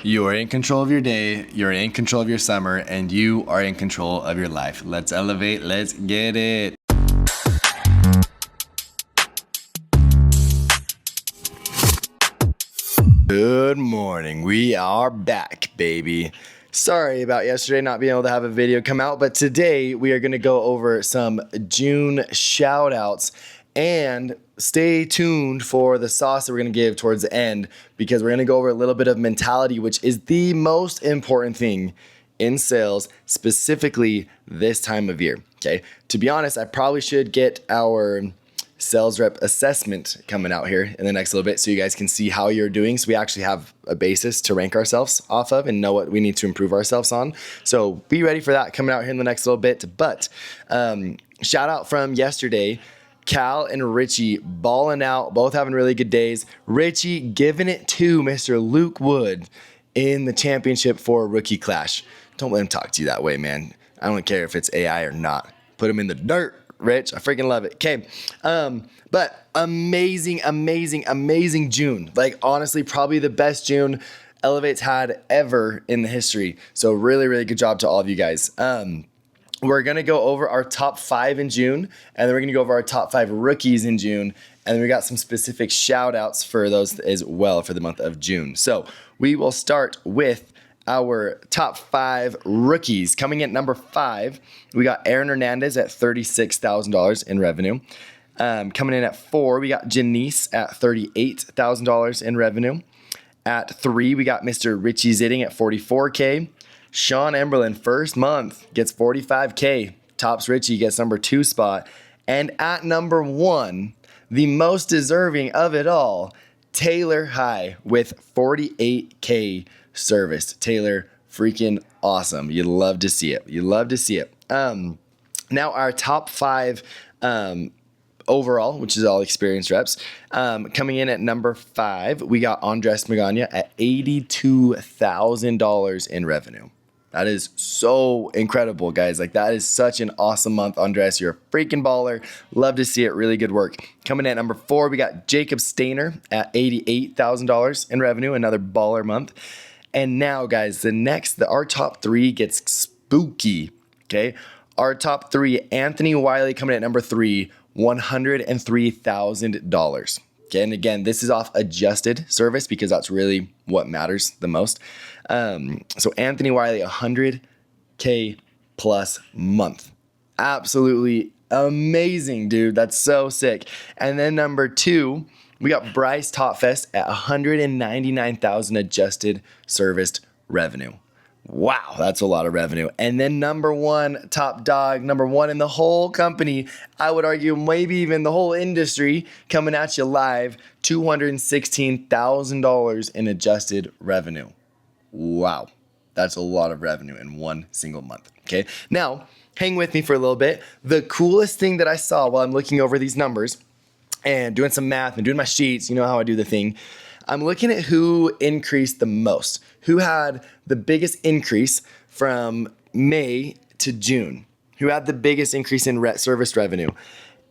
You are in control of your day, you're in control of your summer, and you are in control of your life. Let's elevate, let's get it. Good morning, we are back, baby. Sorry about yesterday not being able to have a video come out, but today we are going to go over some June shout outs and stay tuned for the sauce that we're going to give towards the end because we're going to go over a little bit of mentality, which is the most important thing in sales, specifically this time of year. Okay. To be honest, I probably should get our sales rep assessment coming out here in the next little bit so you guys can see how you're doing. So we actually have a basis to rank ourselves off of and know what we need to improve ourselves on. So be ready for that coming out here in the next little bit. But shout out from yesterday, Cal and Richie balling out, both having really good days. Richie giving it to Mr. Luke Wood in the championship for Rookie Clash. Don't let him talk to you that way, man. I don't care if it's AI or not. Put him in the dirt, Rich. I freaking love it. Okay. But amazing June. Like, honestly, probably the best June Elevate's had ever in the history. So really good job to all of you guys. We're going to go over our top 5 in June, and then we're going to go over our top 5 rookies in June. And then we got some specific shout outs for those as well for the month of June. So we will start with our top 5 rookies. Coming in at number 5, we got Aaron Hernandez at $36,000 in revenue. Coming in at 4, we got Janice at $38,000 in revenue. At 3, we got Mr. Richie Zitting at $44K. Sean Emberlin, first month, gets $45K. Tops Richie, gets number 2 spot. And at number 1, the most deserving of it all, Taylor High with $48K service. Taylor, freaking awesome. You love to see it. Now our top 5 overall, which is all experienced reps. Coming in at number 5, we got Andres Magana at $82,000 in revenue. That is so incredible, guys. Like, that is such an awesome month, Andres. You're a freaking baller. Love to see it. Really good work. Coming in at number 4, we got Jacob Stainer at $88,000 in revenue. Another baller month. And now, guys, our top 3 gets spooky. Okay. Our top 3, Anthony Wiley coming in at number 3, $103,000. Okay, and again, this is off adjusted service because that's really what matters the most. So Anthony Wiley, $100K plus month. Absolutely amazing, dude. That's so sick. And then number 2, we got Bryce Topfest at $199,000 adjusted serviced revenue. Wow, that's a lot of revenue. And then number 1, top dog, number 1 in the whole company, I would argue maybe even the whole industry, coming at you live, $216,000 in adjusted revenue. Wow, that's a lot of revenue in one single month. Okay, now hang with me for a little bit. The coolest thing that I saw while I'm looking over these numbers and doing some math and doing my sheets, you know how I do the thing, I'm looking at who increased the most, who had the biggest increase from May to June, who had the biggest increase in service revenue.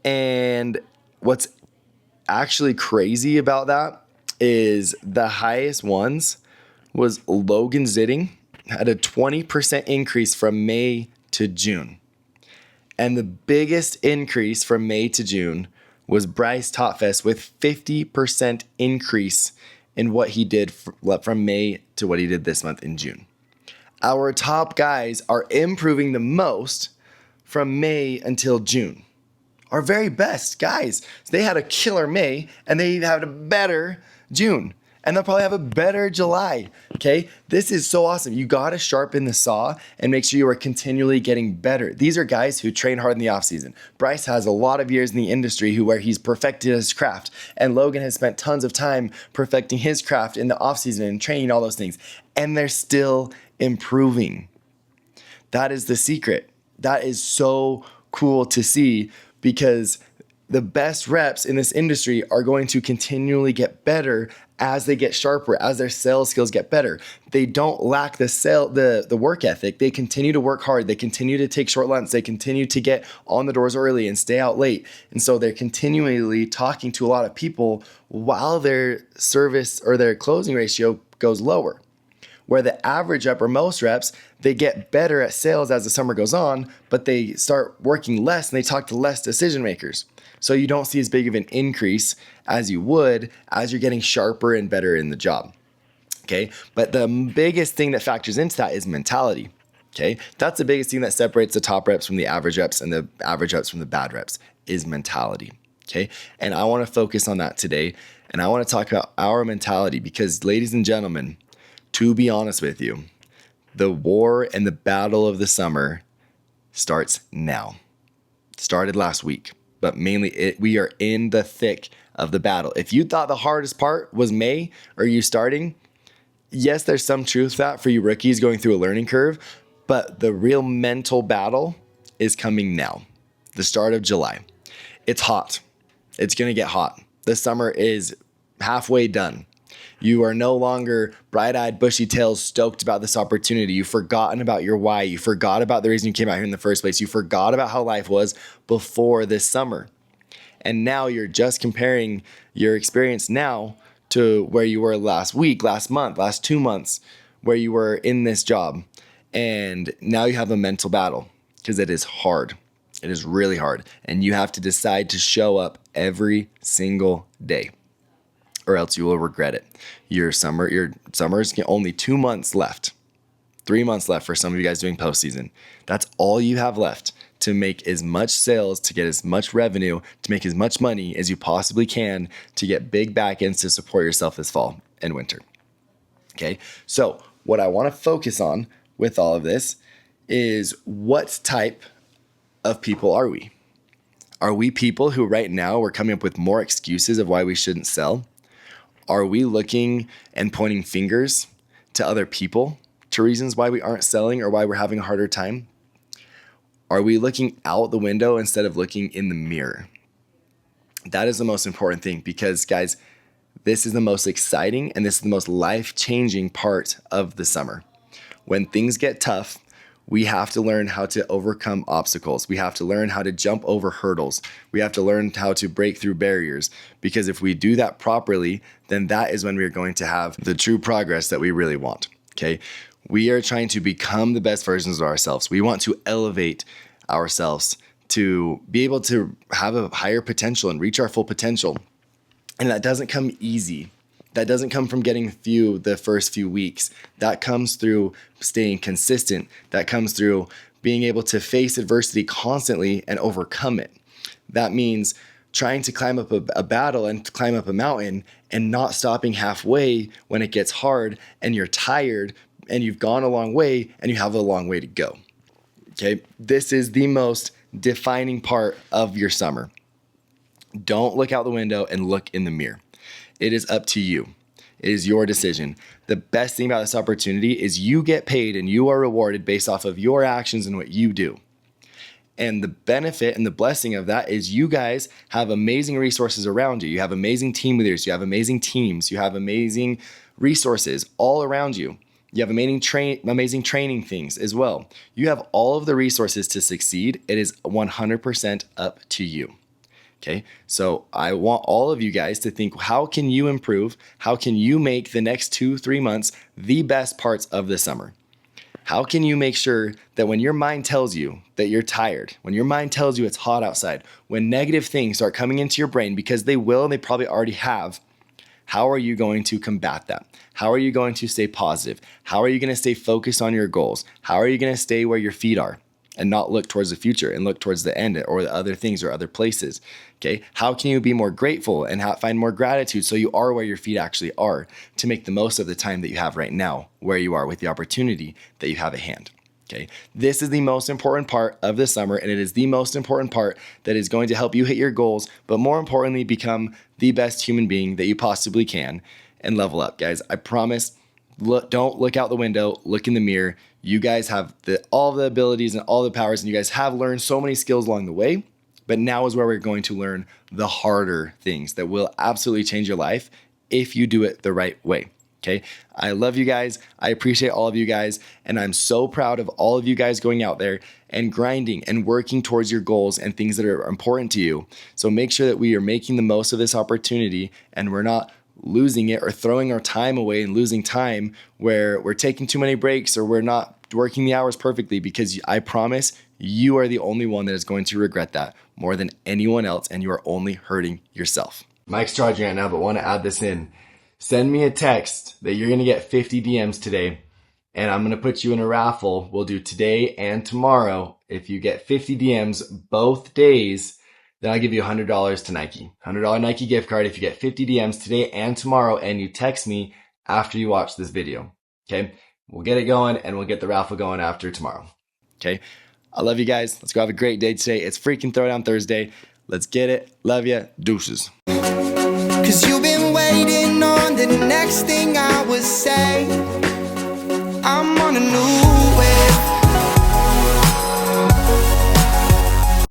And what's actually crazy about that is the highest ones was Logan Zitting, had a 20% increase from May to June. And the biggest increase from May to June was Bryce Topfest with 50% increase in what he did from May to what he did this month in June. Our top guys are improving the most from May until June. Our very best guys. So they had a killer May and they had a better June. And they'll probably have a better July, okay? This is so awesome. You gotta sharpen the saw and make sure you are continually getting better. These are guys who train hard in the offseason. Bryce has a lot of years in the industry where he's perfected his craft. And Logan has spent tons of time perfecting his craft in the offseason and training all those things. And they're still improving. That is the secret. That is so cool to see because the best reps in this industry are going to continually get better as they get sharper, as their sales skills get better. They don't lack the work ethic. They continue to work hard. They continue to take short lunches. They continue to get on the doors early and stay out late. And so they're continually talking to a lot of people while their service or their closing ratio goes lower. Where the average rep or most reps, they get better at sales as the summer goes on, but they start working less and they talk to less decision makers. So you don't see as big of an increase as you would as you're getting sharper and better in the job. Okay, but the biggest thing that factors into that is mentality. Okay, that's the biggest thing that separates the top reps from the average reps and the average reps from the bad reps is mentality. Okay, and I want to focus on that today, and I want to talk about our mentality because, ladies and gentlemen, to be honest with you, the war and the battle of the summer starts now. It started last week, but mainly we are in the thick of the battle. If you thought the hardest part was May or you starting, yes, there's some truth to that for you rookies going through a learning curve, but the real mental battle is coming now, the start of July. It's hot. It's going to get hot. The summer is halfway done. You are no longer bright-eyed, bushy-tailed, stoked about this opportunity. You've forgotten about your why. You forgot about the reason you came out here in the first place. You forgot about how life was before this summer. And now you're just comparing your experience now to where you were last week, last month, last 2 months, where you were in this job. And now you have a mental battle because it is hard. It is really hard. And you have to decide to show up every single day or else you will regret it. Your summer's only 2 months left, 3 months left for some of you guys doing postseason. That's all you have left to make as much sales, to get as much revenue, to make as much money as you possibly can to get big back ends to support yourself this fall and winter. Okay, so what I want to focus on with all of this is what type of people are we? Are we people who right now we're coming up with more excuses of why we shouldn't sell? Are we looking and pointing fingers to other people to reasons why we aren't selling or why we're having a harder time? Are we looking out the window instead of looking in the mirror? That is the most important thing because, guys, this is the most exciting and this is the most life-changing part of the summer. When things get tough, we have to learn how to overcome obstacles. We have to learn how to jump over hurdles. We have to learn how to break through barriers because if we do that properly, then that is when we are going to have the true progress that we really want. Okay? We are trying to become the best versions of ourselves. We want to elevate ourselves to be able to have a higher potential and reach our full potential. And that doesn't come easy. That doesn't come from getting through the first few weeks. That comes through staying consistent. That comes through being able to face adversity constantly and overcome it. That means trying to climb up a battle and climb up a mountain and not stopping halfway when it gets hard and you're tired and you've gone a long way and you have a long way to go. Okay, this is the most defining part of your summer. Don't look out the window and look in the mirror. It is up to you. It is your decision. The best thing about this opportunity is you get paid and you are rewarded based off of your actions and what you do. And the benefit and the blessing of that is you guys have amazing resources around you. You have amazing team leaders. You have amazing teams. You have amazing resources all around you. You have amazing training things as well. You have all of the resources to succeed. It is 100% up to you. Okay, so I want all of you guys to think, how can you improve? How can you make the next 2-3 months the best parts of the summer? How can you make sure that when your mind tells you that you're tired, when your mind tells you it's hot outside, when negative things start coming into your brain, because they will and they probably already have, how are you going to combat that? How are you going to stay positive? How are you going to stay focused on your goals? How are you going to stay where your feet are and not look towards the future and look towards the end or the other things or other places? Okay, how can you be more grateful and find more gratitude so you are where your feet actually are to make the most of the time that you have right now, where you are with the opportunity that you have at hand? Okay, this is the most important part of the summer, and it is the most important part that is going to help you hit your goals, but more importantly, become the best human being that you possibly can and level up, guys. I promise. Don't look out the window, look in the mirror. You guys have all the abilities and all the powers, and you guys have learned so many skills along the way. But now is where we're going to learn the harder things that will absolutely change your life if you do it the right way. Okay. I love you guys. I appreciate all of you guys. And I'm so proud of all of you guys going out there and grinding and working towards your goals and things that are important to you. So make sure that we are making the most of this opportunity and we're not losing it or throwing our time away and losing time where we're taking too many breaks or we're not working the hours perfectly, because I promise you are the only one that is going to regret that more than anyone else, and you are only hurting yourself. Mike's charging right now, but want to add this in. Send me a text that you're going to get 50 DMs today, and I'm going to put you in a raffle. We'll do today and tomorrow. If you get 50 DMs both days, then I'll give you $100 to Nike. $100 Nike gift card if you get 50 DMs today and tomorrow and you text me after you watch this video. Okay? We'll get it going and we'll get the raffle going after tomorrow. Okay? I love you guys. Let's go have a great day today. It's freaking Throwdown Thursday. Let's get it. Love ya. Deuces. 'Cause you've been waiting on the next thing I would say. I'm on a new